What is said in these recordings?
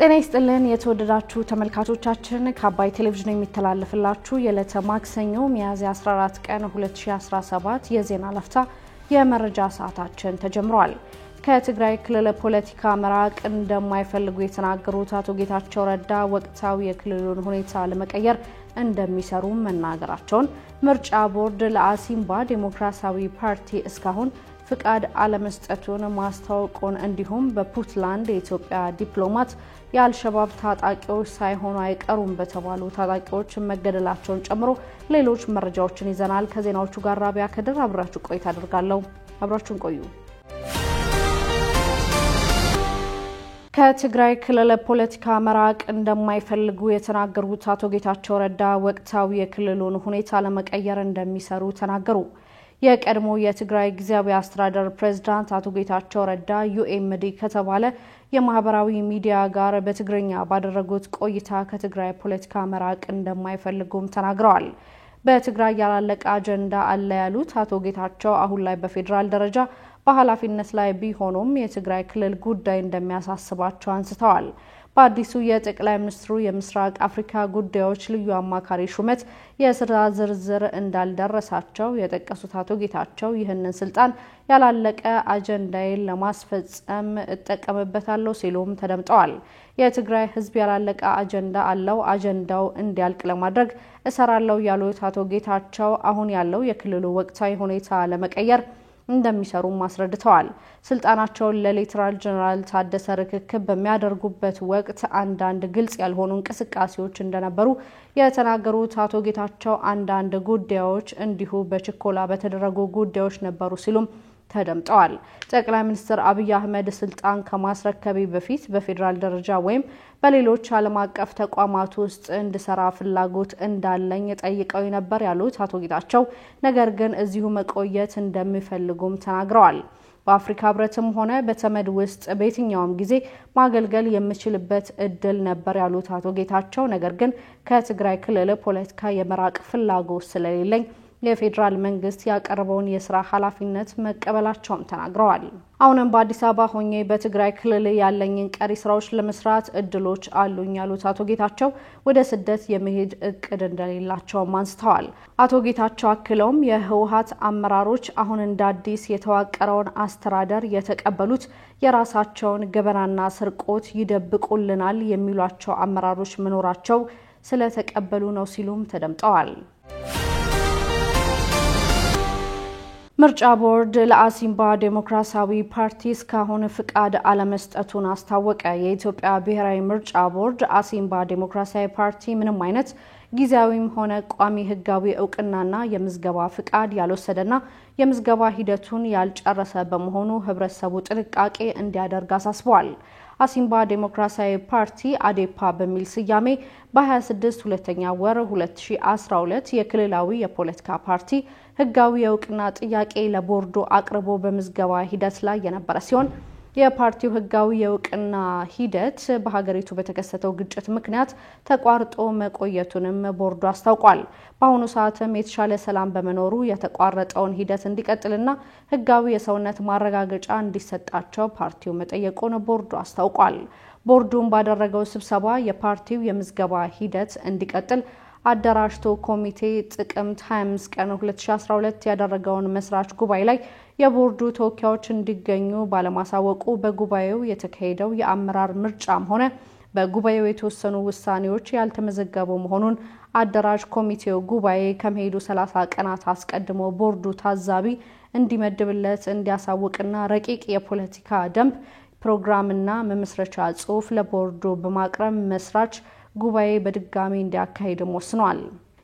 ጤና ይስጥልን የተወደዳችሁ ተመልካቾቻችን ከአባይ ቴሌቪዥን የሚተላለፍላችሁ የዕለተ ማክሰኞ ሚያዝያ 14 ቀን 2017 የዜና ለፍታ የመረጃ ሰዓታችን ተጀምሯል። ከትግራይ ክልል ፖለቲካ መራቅ እንደማይፈልጉ የተናገሩት አቶ ጌታቸው ረዳ ወቅታዊ የክልሉን ሁኔታ ለመቀየር እንደሚሰሩ መናገራቸውን፣ ምርጫ ቦርድ ለአሲምባ ዲሞክራሲያዊ ፓርቲ እስካሁን ፍቃድ አለመስጠቱን ማስታወቁን እንዲሁም በፑንትላንድ የኢትዮጵያ ዲፕሎማት የአልሸባብ ታጣቂዎች ሳይሆኑ አይቀሩም በተባሉ ታጣቂዎች መገደላቸውን ጨምሮ ሌሎች መረጃዎችን ይዘናል። ከዜናዎቹ ጋር ራቢያ ከድር አብራችሁ ቆይታ አደርጋለሁ። አብራችሁን ቆዩ። ከትግራይ ክልል ፖለቲካ መራቅ እንደማይፈልጉ የተናገሩት አቶ ጌታቸው ረዳ ወቅታዊ የክልሉን ሁኔታ ለመቀየር እንደሚሰሩ ተናገሩ። የቀድሞ የትግራይ ጊዜያዊ አስተዳደር ፕሬዝዳንት አቶ ጌታቸው ረዳ ዩኤምዲ ከተባለ የማህበራዊ ሚዲያ ጋር በትግርኛ ባደረጉት ቆይታ ከትግራይ ፖለቲካ መራቅ እንደማይፈልጉም ተናግረዋል። በትግራይ ያላለቀ አጀንዳ አለ ያሉት አቶ ጌታቸው አሁን ላይ በፌደራል ደረጃ በኃላፊነት ላይ ቢሆኑም የትግራይ ክልል ጉዳይ እንደሚያሳስባቸው አንስተዋል። በአዲሱ የጠቅላይ ሚኒስትሩ የምስራቅ አፍሪካ ጉዳዮች ልዩ አማካሪ ሹመት የስራ ዝርዝር እንዳልደረሳቸው የጠቀሱት አቶ ጌታቸው ይህንን ስልጣን ያላለቀ አጀንዳዬን ለማስፈጸም እጠቀምበታለሁ ሲሉም ተደምጠዋል። የትግራይ ሕዝብ ያላለቀ አጀንዳ አለው፣ አጀንዳው እንዲያልቅ ለማድረግ እሰራለሁ ያሉት አቶ ጌታቸው አሁን ያለው የክልሉ ወቅታዊ ሁኔታ ለመቀየር እንደሚሰሩም አስረድተዋል። ስልጣናቸውን ለሌተናል ጀነራል ታደሰ ርክክብ በሚያደርጉበት ወቅት አንዳንድ ግልጽ ያልሆኑ እንቅስቃሴዎች እንደነበሩ የተናገሩት አቶ ጌታቸው አንዳንድ ጉዳዮች እንዲሁ በችኮላ በተደረጉ ጉዳዮች ነበሩ ሲሉም ተደምጠዋል። ጠቅላይ ሚኒስትር አብይ አህመድ ስልጣን ከማስረከቤ በፊት በፌደራል ደረጃ ወይም በሌሎች ዓለም አቀፍ ተቋማት ውስጥ እንድሰራ ፍላጎት እንዳለኝ ጠይቀው ነበር ያሉት አቶ ጌታቸው ነገር ግን እዚሁ መቆየት እንደሚፈልጉም ተናግረዋል። በአፍሪካ ህብረትም ሆነ በተመድ ውስጥ በየትኛውም ጊዜ ማገልገል የምችልበት እድል ነበር ያሉት አቶ ጌታቸው ነገር ግን ከትግራይ ክልል ፖለቲካ የመራቅ ፍላጎት ስለሌለኝ የፌደራል መንግስት ያቀረበውን የስራ ኃላፊነት መቀበላቸውም ተናግረዋል። አሁንም በአዲስ አበባ ሆኜ በትግራይ ክልል ያለኝን ቀሪ ስራዎች ለመስራት እድሎች አሉኝ ያሉት አቶ ጌታቸው ወደ ስደት የመሄድ እቅድ እንደሌላቸውም አንስተዋል። አቶ ጌታቸው አክለውም የህወሓት አመራሮች አሁን እንደ አዲስ የተዋቀረውን አስተዳደር የተቀበሉት የራሳቸውን ገበናና ስርቆት ይደብቁልናል የሚሏቸው አመራሮች መኖራቸው ስለተቀበሉ ነው ሲሉም ተደምጠዋል። ምርጫ ቦርድ ለአሲምባ ዲሞክራሲያዊ ፓርቲ እስካሁን ፍቃድ አለመስጠቱን አስታወቀ። የኢትዮጵያ ብሔራዊ ምርጫ ቦርድ አሲምባ ዲሞክራሲያዊ ፓርቲ ምንም አይነት ጊዜያዊም ሆነ ቋሚ ህጋዊ እውቅናና የምዝገባ ፍቃድ ያልወሰደና የምዝገባ ሂደቱን ያልጨረሰ በመሆኑ ህብረተሰቡ ጥንቃቄ እንዲያደርግ አሳስበዋል። አሲምባ ዲሞክራሲያዊ ፓርቲ አዴፓ በሚል ስያሜ በ26 ሁለተኛ ወር 2012 የክልላዊ የፖለቲካ ፓርቲ ህጋዊ የእውቅና ጥያቄ ለቦርዱ አቅርቦ በምዝገባ ሂደት ላይ የነበረ ሲሆን የፓርቲው ህጋዊ የእውቅና ሂደት በሀገሪቱ በተከሰተው ግጭት ምክንያት ተቋርጦ መቆየቱንም ቦርዱ አስታውቋል። በአሁኑ ሰዓትም የተሻለ ሰላም በመኖሩ የተቋረጠውን ሂደት እንዲቀጥልና ህጋዊ የሰውነት ማረጋገጫ እንዲሰጣቸው ፓርቲው መጠየቁን ቦርዱ አስታውቋል። ቦርዱም ባደረገው ስብሰባ የፓርቲው የምዝገባ ሂደት እንዲቀጥል አደራጅቶ ኮሚቴ ጥቅምት 25 ቀን 2012 ያደረገውን መስራች ጉባኤ ላይ የቦርዱ ተወካዮች እንዲገኙ ባለማሳወቁ በጉባኤው የተካሄደው የአመራር ምርጫም ሆነ በጉባኤው የተወሰኑ ውሳኔዎች ያልተመዘገቡ መሆኑን አደራጅ ኮሚቴው ጉባኤ ከመሄዱ 30 ቀናት አስቀድሞ ቦርዱ ታዛቢ እንዲመድብለት እንዲያሳውቅና ረቂቅ የፖለቲካ ደንብ ፕሮግራምና መመስረቻ ጽሑፍ ለቦርዱ በማቅረብ መስራች ጉባኤ በድጋሚ እንዲያካሂድም ወስኗል።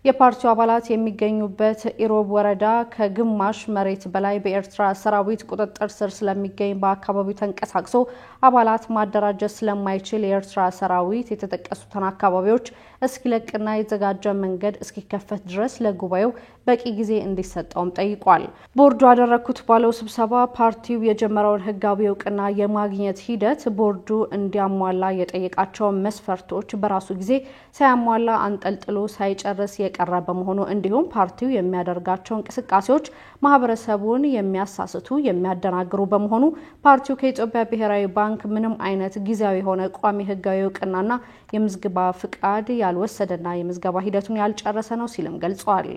የፓርቲው አባላት የሚገኙበት ኢሮብ ወረዳ ከግማሽ መሬት በላይ በኤርትራ ሰራዊት ቁጥጥር ስር ስለሚገኝ በአካባቢው ተንቀሳቅሶ አባላት ማደራጀት ስለማይችል የኤርትራ ሰራዊት የተጠቀሱትን አካባቢዎች እስኪለቅና የተዘጋጀ መንገድ እስኪከፈት ድረስ ለጉባኤው በቂ ጊዜ እንዲሰጠውም ጠይቋል። ቦርዱ ያደረኩት ባለው ስብሰባ ፓርቲው የጀመረውን ህጋዊ እውቅና የማግኘት ሂደት ቦርዱ እንዲያሟላ የጠየቃቸው መስፈርቶች በራሱ ጊዜ ሳያሟላ አንጠልጥሎ ሳይጨርስ የቀረ በመሆኑ እንዲሁም ፓርቲው የሚያደርጋቸው እንቅስቃሴዎች ማህበረሰቡን የሚያሳስቱ የሚያደናግሩ በመሆኑ ፓርቲው ከኢትዮጵያ ብሔራዊ ባንክ ምንም አይነት ጊዜያዊ የሆነ ቋሚ ህጋዊ እውቅናና የምዝገባ ፍቃድ ያልወሰደና የምዝገባ ሂደቱን ያልጨረሰ ነው ሲልም ገልጿል።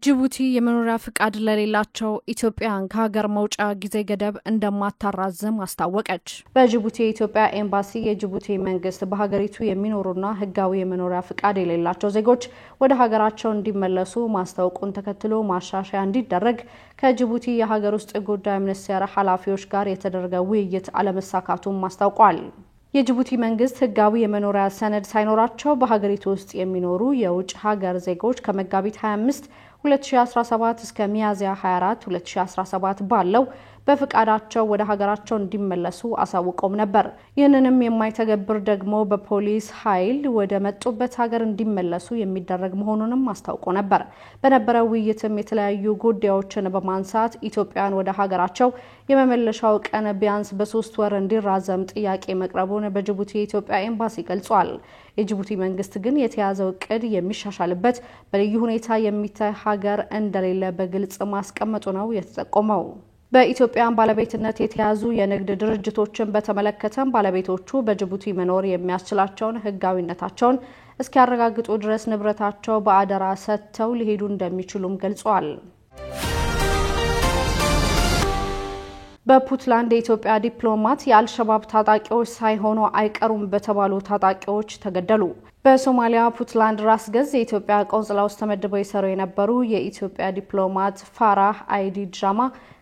ጅቡቲ የመኖሪያ ፍቃድ ለሌላቸው ኢትዮጵያውያን ከሀገር መውጫ ጊዜ ገደብ እንደማታራዝም አስታወቀች። በጅቡቲ የኢትዮጵያ ኤምባሲ የጅቡቲ መንግስት በሀገሪቱ የሚኖሩና ህጋዊ የመኖሪያ ፍቃድ የሌላቸው ዜጎች ወደ ሀገራቸው እንዲመለሱ ማስታወቁን ተከትሎ ማሻሻያ እንዲደረግ ከጅቡቲ የሀገር ውስጥ ጉዳይ ሚኒስቴር ኃላፊዎች ጋር የተደረገ ውይይት አለመሳካቱን ማስታወቋል። የጅቡቲ መንግስት ህጋዊ የመኖሪያ ሰነድ ሳይኖራቸው በሀገሪቱ ውስጥ የሚኖሩ የውጭ ሀገር ዜጎች ከመጋቢት 25 2017 እስከ ሚያዝያ 24 2017 ባለው በፍቃዳቸው ወደ ሀገራቸው እንዲመለሱ አሳውቀውም ነበር። ይህንንም የማይተገብር ደግሞ በፖሊስ ኃይል ወደ መጡበት ሀገር እንዲመለሱ የሚደረግ መሆኑንም አስታውቆ ነበር። በነበረው ውይይትም የተለያዩ ጉዳዮችን በማንሳት ኢትዮጵያን ወደ ሀገራቸው የመመለሻው ቀን ቢያንስ በ3 ወር እንዲራዘም ጥያቄ መቅረቡን በጅቡቲ የኢትዮጵያ ኤምባሲ ገልጿል። የጅቡቲ መንግስት ግን የተያዘው እቅድ የሚሻሻልበት በልዩ ሁኔታ የሚታይ ሀገር እንደሌለ በግልጽ ማስቀመጡ ነው የተጠቆመው። በኢትዮጵያን ባለቤትነት የተያዙ የንግድ ድርጅቶችን በተመለከተም ባለቤቶቹ በጅቡቲ መኖር የሚያስችላቸውን ህጋዊነታቸውን እስኪያረጋግጡ ድረስ ንብረታቸው በአደራ ሰጥተው ሊሄዱ እንደሚችሉም ገልጿል። በፑንትላንድ የኢትዮጵያ ዲፕሎማት የአልሸባብ ታጣቂዎች ሳይሆኑ አይቀሩም በተባሉ ታጣቂዎች ተገደሉ። በሶማሊያ ፑንትላንድ ራስ ገዝ የኢትዮጵያ ቆንስላ ውስጥ ተመድበው ይሰሩ የነበሩ የኢትዮጵያ ዲፕሎማት ፋራህ አይዲ ድራማ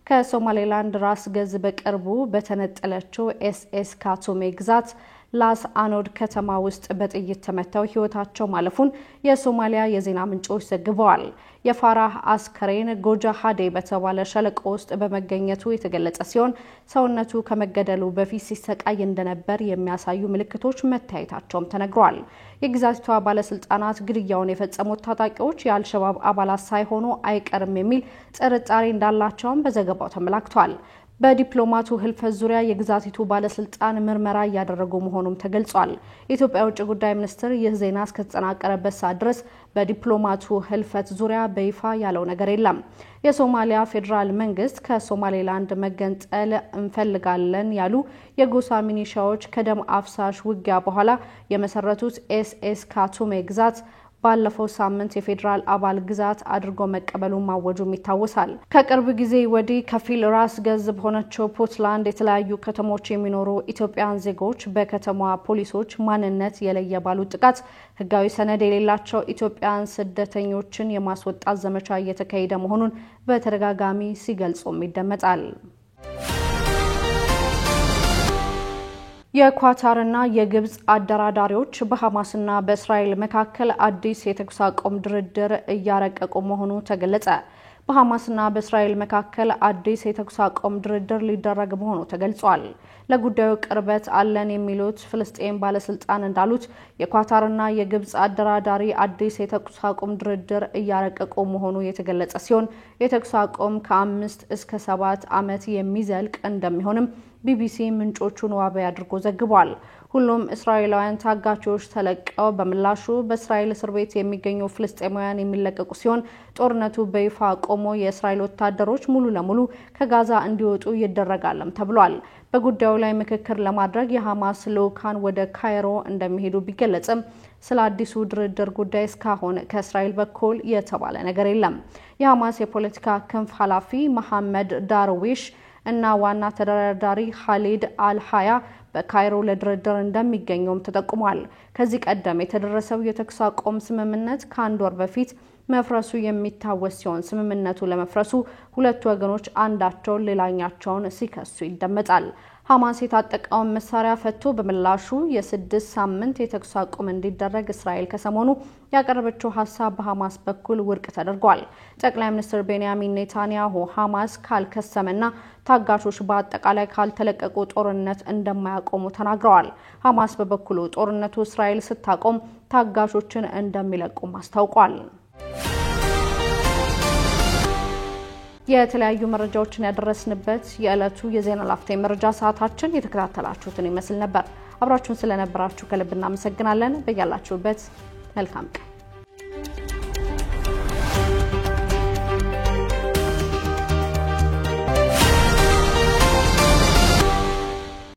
ከሶማሌላንድ ራስ ገዝ በቅርቡ በተነጠለችው ኤስኤስ ካቱሜ ግዛት ላስ አኖድ ከተማ ውስጥ በጥይት ተመተው ህይወታቸው ማለፉን የሶማሊያ የዜና ምንጮች ዘግበዋል። የፋራህ አስከሬን ጎጃ ሀዴ በተባለ ሸለቆ ውስጥ በመገኘቱ የተገለጸ ሲሆን ሰውነቱ ከመገደሉ በፊት ሲሰቃይ እንደነበር የሚያሳዩ ምልክቶች መታየታቸውም ተነግሯል። የግዛቲቷ ባለስልጣናት ግድያውን የፈጸሙት ታጣቂዎች የአልሸባብ አባላት ሳይሆኑ አይቀርም የሚል ጥርጣሬ እንዳላቸውም በዘገባው ተመላክቷል። በዲፕሎማቱ ህልፈት ዙሪያ የግዛቲቱ ባለስልጣን ምርመራ እያደረጉ መሆኑም ተገልጿል። የኢትዮጵያ ውጭ ጉዳይ ሚኒስትር ይህ ዜና እስከተጠናቀረበት ሰዓት ድረስ በዲፕሎማቱ ህልፈት ዙሪያ በይፋ ያለው ነገር የለም። የሶማሊያ ፌዴራል መንግስት ከሶማሌላንድ መገንጠል እንፈልጋለን ያሉ የጎሳ ሚኒሻዎች ከደም አፍሳሽ ውጊያ በኋላ የመሰረቱት ኤስኤስ ካቱሜ ግዛት ባለፈው ሳምንት የፌዴራል አባል ግዛት አድርጎ መቀበሉን ማወጁም ይታወሳል። ከቅርብ ጊዜ ወዲህ ከፊል ራስ ገዝ በሆነችው ፑንትላንድ የተለያዩ ከተሞች የሚኖሩ ኢትዮጵያውያን ዜጎች በከተማዋ ፖሊሶች ማንነት የለየ ባሉት ጥቃት ህጋዊ ሰነድ የሌላቸው ኢትዮጵያውያን ስደተኞችን የማስወጣት ዘመቻ እየተካሄደ መሆኑን በተደጋጋሚ ሲገልጹም ይደመጣል። የኳታርና የግብጽ አደራዳሪዎች በሐማስና በእስራኤል መካከል አዲስ የተኩስ አቁም ድርድር እያረቀቁ መሆኑ ተገለጸ። በሐማስና በእስራኤል መካከል አዲስ የተኩስ አቁም ድርድር ሊደረግ መሆኑ ተገልጿል። ለጉዳዩ ቅርበት አለን የሚሉት ፍልስጤም ባለስልጣን እንዳሉት የኳታርና የግብጽ አደራዳሪ አዲስ የተኩስ አቁም ድርድር እያረቀቁ መሆኑ የተገለጸ ሲሆን የተኩስ አቁም ከ5 እስከ 7 ዓመት የሚዘልቅ እንደሚሆንም ቢቢሲ ምንጮቹን ዋቢ አድርጎ ዘግቧል። ሁሉም እስራኤላውያን ታጋቾች ተለቀው በምላሹ በእስራኤል እስር ቤት የሚገኙ ፍልስጤማውያን የሚለቀቁ ሲሆን ጦርነቱ በይፋ ቆሞ የእስራኤል ወታደሮች ሙሉ ለሙሉ ከጋዛ እንዲወጡ ይደረጋልም ተብሏል። በጉዳዩ ላይ ምክክር ለማድረግ የሐማስ ልዑካን ወደ ካይሮ እንደሚሄዱ ቢገለጽም ስለ አዲሱ ድርድር ጉዳይ እስካሁን ከእስራኤል በኩል የተባለ ነገር የለም። የሐማስ የፖለቲካ ክንፍ ኃላፊ መሐመድ ዳርዊሽ እና ዋና ተደራዳሪ ኻሊድ አልሃያ በካይሮ ለድርድር እንደሚገኙም ተጠቁሟል። ከዚህ ቀደም የተደረሰው የተኩስ አቁም ስምምነት ከአንድ ወር በፊት መፍረሱ የሚታወስ ሲሆን ስምምነቱ ለመፍረሱ ሁለቱ ወገኖች አንዳቸው ሌላኛቸውን ሲከሱ ይደመጣል። ሐማስ የታጠቀውን መሳሪያ ፈቶ በመላሹ የ6 ሳምንት የተኩስ አቁም እንዲደረግ እስራኤል ከሰሞኑ ያቀረበችው ሐሳብ በሐማስ በኩል ውድቅ ተደርጓል። ጠቅላይ ሚኒስትር ቤንያሚን ኔታንያሁ ሐማስ ካልከሰመና ታጋቾች በአጠቃላይ ካልተለቀቁ ጦርነት እንደማያቆሙ ተናግረዋል። ሐማስ በበኩሉ ጦርነቱ እስራኤል ስታቆም ታጋቾችን እንደሚለቁም አስታውቋል። የተለያዩ መረጃዎችን ያደረስንበት የዕለቱ የዜና ላፍታ መረጃ ሰዓታችን የተከታተላችሁትን ይመስል ነበር። አብራችሁን ስለነበራችሁ ከልብ እናመሰግናለን። በያላችሁበት መልካም ቀን